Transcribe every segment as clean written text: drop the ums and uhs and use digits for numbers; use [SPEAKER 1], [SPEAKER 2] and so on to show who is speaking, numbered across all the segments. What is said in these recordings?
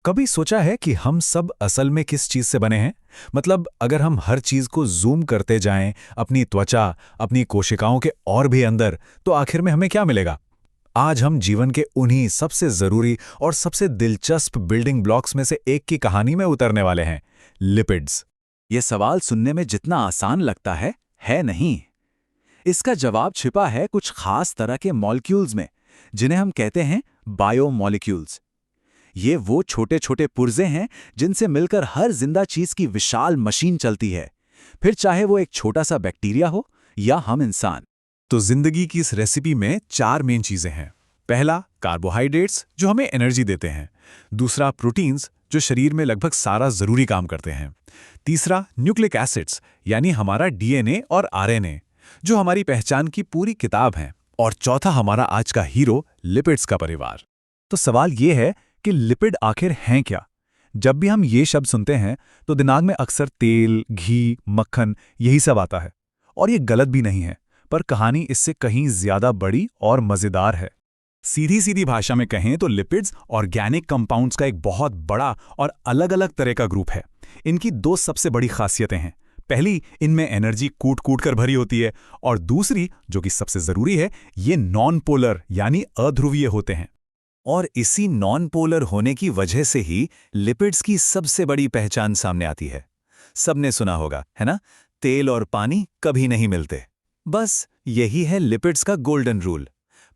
[SPEAKER 1] कभी सोचा है कि हम सब असल में किस चीज से बने हैं? मतलब अगर हम हर चीज को जूम करते जाएं, अपनी त्वचा, अपनी कोशिकाओं के और भी अंदर, तो आखिर में हमें क्या मिलेगा? आज हम जीवन के उन्हीं सबसे जरूरी और सबसे दिलचस्प बिल्डिंग ब्लॉक्स में से एक की कहानी में उतरने वाले हैं, लिपिड्स।
[SPEAKER 2] ये सवाल सुनने में जितना आसान लगता है नहीं। इसका जवाब छिपा है कुछ खास तरह के मॉलिक्यूल्स में, जिन्हें हम कहते हैं बायोमॉलिक्यूल्स। ये वो छोटे छोटे पुर्जे हैं जिनसे मिलकर हर जिंदा चीज की विशाल मशीन चलती है, फिर चाहे वो एक छोटा सा बैक्टीरिया हो या हम इंसान।
[SPEAKER 1] तो जिंदगी की इस रेसिपी में 4 मेन चीजें हैं। पहला, कार्बोहाइड्रेट्स जो हमें एनर्जी देते हैं। दूसरा, प्रोटीन्स जो शरीर में लगभग सारा जरूरी काम करते हैं। तीसरा, न्यूक्लिक एसिड्स यानी हमारा डीएनए और आरएनए जो हमारी पहचान की पूरी किताब हैं। और चौथा, हमारा आज का हीरो, लिपिड्स का परिवार। तो सवाल ये है कि लिपिड आखिर हैं क्या? जब भी हम ये शब्द सुनते हैं तो दिमाग में अक्सर तेल, घी, मक्खन यही सब आता है। और ये गलत भी नहीं है, पर कहानी इससे कहीं ज्यादा बड़ी और मजेदार है। सीधी सीधी भाषा में कहें तो लिपिड्स ऑर्गेनिक कंपाउंड्स का एक बहुत बड़ा और अलग अलग तरह का ग्रुप है। इनकी 2 सबसे बड़ी खासियतें हैं। पहली, इनमें एनर्जी कूट कूट कर भरी होती है, और दूसरी, जो कि सबसे जरूरी है, ये नॉन पोलर यानी अध्रुवीय होते हैं।
[SPEAKER 2] और इसी नॉन पोलर होने की वजह से ही लिपिड्स की सबसे बड़ी पहचान सामने आती है। सबने सुना होगा, है ना, तेल और पानी कभी नहीं मिलते। बस यही है लिपिड्स का गोल्डन रूल।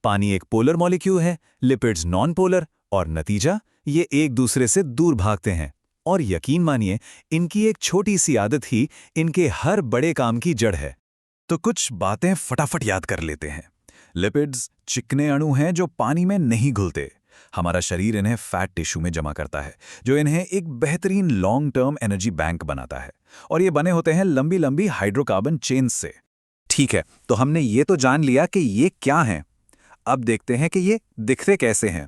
[SPEAKER 2] पानी एक पोलर मॉलिक्यूल है, लिपिड्स नॉन पोलर, और नतीजा, ये एक दूसरे से दूर भागते हैं। और यकीन मानिए, इनकी एक छोटी सी आदत ही इनके हर बड़े काम की जड़ है। तो कुछ बातें फटाफट याद कर लेते हैं। लिपिड्स चिकने अणु हैं जो पानी में नहीं घुलते। हमारा शरीर इन्हें फैट टिश्यू में जमा करता है, जो इन्हें एक बेहतरीन लॉन्ग टर्म एनर्जी बैंक बनाता है। और ये बने होते हैं लंबी लंबी हाइड्रोकार्बन चेन्स से। ठीक है, तो हमने ये तो जान लिया कि ये क्या हैं। अब देखते हैं कि ये दिखते कैसे हैं।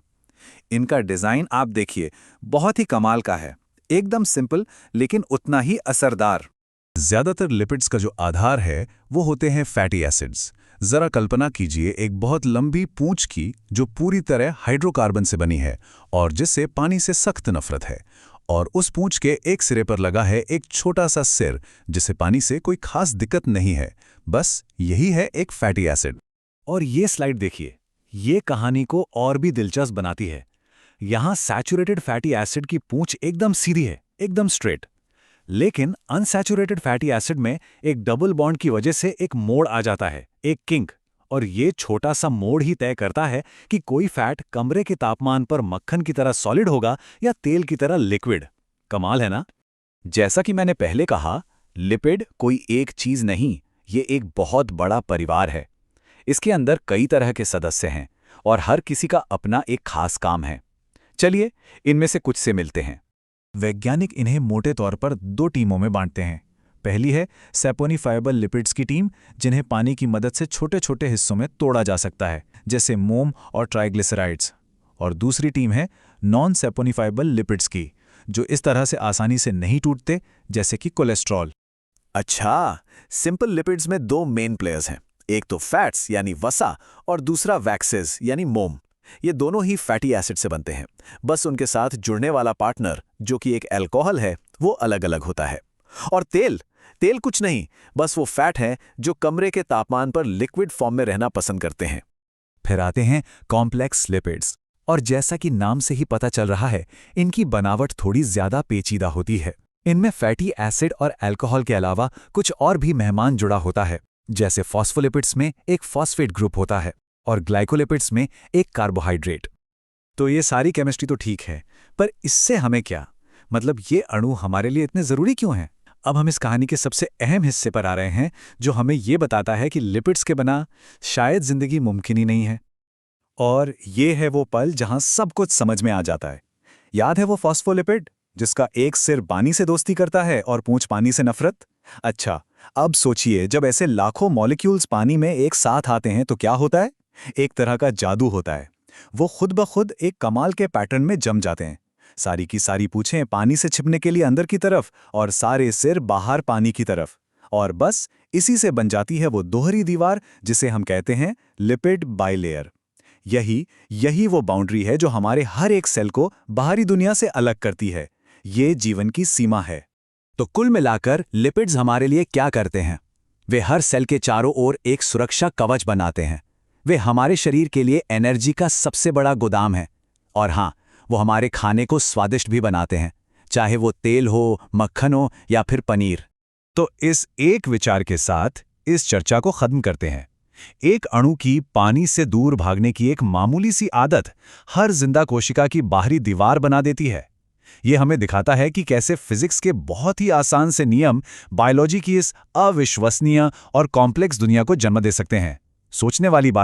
[SPEAKER 2] इनका डिजाइन आप देखिए, बहुत ही कमाल का है। एकदम सिंपल, लेकिन उतना ही असरदार।
[SPEAKER 1] ज्यादातर लिपिड्स का जो आधार है वो होते हैं फैटी एसिड्स। जरा कल्पना कीजिए एक बहुत लंबी पूंछ की, जो पूरी तरह हाइड्रोकार्बन से बनी है और जिससे पानी से सख्त नफरत है। और उस पूंछ के एक सिरे पर लगा है एक छोटा सा सिर, जिसे पानी से कोई खास दिक्कत नहीं है। बस यही है एक फैटी एसिड।
[SPEAKER 2] और ये स्लाइड देखिए, ये कहानी को और भी दिलचस्प बनाती है। यहां सैचुरेटेड फैटी एसिड की पूंछ एकदम सीधी है, एकदम स्ट्रेट। लेकिन अनसैचुरेटेड फैटी एसिड में एक डबल बॉन्ड की वजह से एक मोड़ आ जाता है, एक किंक। और ये छोटा सा मोड़ ही तय करता है कि कोई फैट कमरे के तापमान पर मक्खन की तरह सॉलिड होगा या तेल की तरह लिक्विड। कमाल है ना? जैसा कि मैंने पहले कहा, लिपिड कोई एक चीज नहीं, ये एक बहुत बड़ा परिवार है। इसके अंदर कई तरह के सदस्य हैं और हर किसी का अपना एक खास काम है। चलिए, इनमें से कुछ से मिलते हैं।
[SPEAKER 1] वैज्ञानिक इन्हें मोटे तौर पर 2 टीमों में बांटते हैं। पहली है सैपोनिफाइबल लिपिड्स की टीम, जिन्हें पानी की मदद से छोटे छोटे हिस्सों में तोड़ा जा सकता है, जैसे मोम और ट्राइग्लिसराइड्स। और दूसरी टीम है नॉन सैपोनिफाइबल लिपिड्स की, जो इस तरह से आसानी से नहीं टूटते, जैसे कि कोलेस्ट्रॉल।
[SPEAKER 2] अच्छा, सिंपल लिपिड्स में 2 मेन प्लेयर्स हैं। एक तो फैट्स यानी वसा, और दूसरा वैक्सेस यानी मोम। ये दोनों ही फैटी एसिड से बनते हैं, बस उनके साथ जुड़ने वाला पार्टनर, जो कि एक अल्कोहल है, वो अलग अलग होता है। और तेल तेल कुछ नहीं, बस वो फैट है जो कमरे के तापमान पर लिक्विड फॉर्म में रहना पसंद करते हैं।
[SPEAKER 1] फिर आते हैं कॉम्प्लेक्स लिपिड्स, और जैसा कि नाम से ही पता चल रहा है, इनकी बनावट थोड़ी ज्यादा पेचीदा होती है। इनमें फैटी एसिड और अल्कोहल के अलावा कुछ और भी मेहमान जुड़ा होता है, जैसे फॉस्फोलिपिड्स में एक फॉस्फेट ग्रुप होता है और ग्लाइकोलिपिड्स में एक कार्बोहाइड्रेट। तो ये सारी केमिस्ट्री तो ठीक है, पर इससे हमें क्या मतलब? ये अणु हमारे लिए इतने जरूरी क्यों हैं? अब हम इस कहानी के सबसे अहम हिस्से पर आ रहे हैं, जो हमें ये बताता है कि लिपिड्स के बिना शायद जिंदगी मुमकिन ही नहीं है। और ये है वो पल जहां सब कुछ समझ में आ जाता है। याद है वो फॉस्फोलिपिड जिसका एक सिर पानी से दोस्ती करता है और पूंछ पानी से नफरत? अच्छा, अब सोचिए, जब ऐसे लाखों मॉलिक्यूल्स पानी में एक साथ आते हैं तो क्या होता है? एक तरह का जादू होता है। वो खुद ब खुद एक कमाल के पैटर्न में जम जाते हैं। सारी की सारी पूंछें पानी से छिपने के लिए अंदर की तरफ, और सारे सिर बाहर पानी की तरफ। और बस इसी से बन जाती है वो दोहरी दीवार, जिसे हम कहते हैं लिपिड बाइलेयर। यही वो बाउंड्री है जो हमारे हर एक सेल को बाहरी दुनिया से अलग करती है। ये जीवन की सीमा है। तो कुल मिलाकर लिपिड्स हमारे लिए क्या करते हैं? वे हर सेल के चारों ओर एक सुरक्षा कवच बनाते हैं। वे हमारे शरीर के लिए एनर्जी का सबसे बड़ा गोदाम है। और हाँ, वो हमारे खाने को स्वादिष्ट भी बनाते हैं, चाहे वो तेल हो, मक्खन हो या फिर पनीर।
[SPEAKER 2] तो इस एक विचार के साथ इस चर्चा को खत्म करते हैं। एक अणु की पानी से दूर भागने की एक मामूली सी आदत हर जिंदा कोशिका की बाहरी दीवार बना देती है। ये हमें दिखाता है कि कैसे फिजिक्स के बहुत ही आसान से नियम बायोलॉजी की इस अविश्वसनीय और कॉम्प्लेक्स दुनिया को जन्म दे सकते हैं। सोचने वाली बात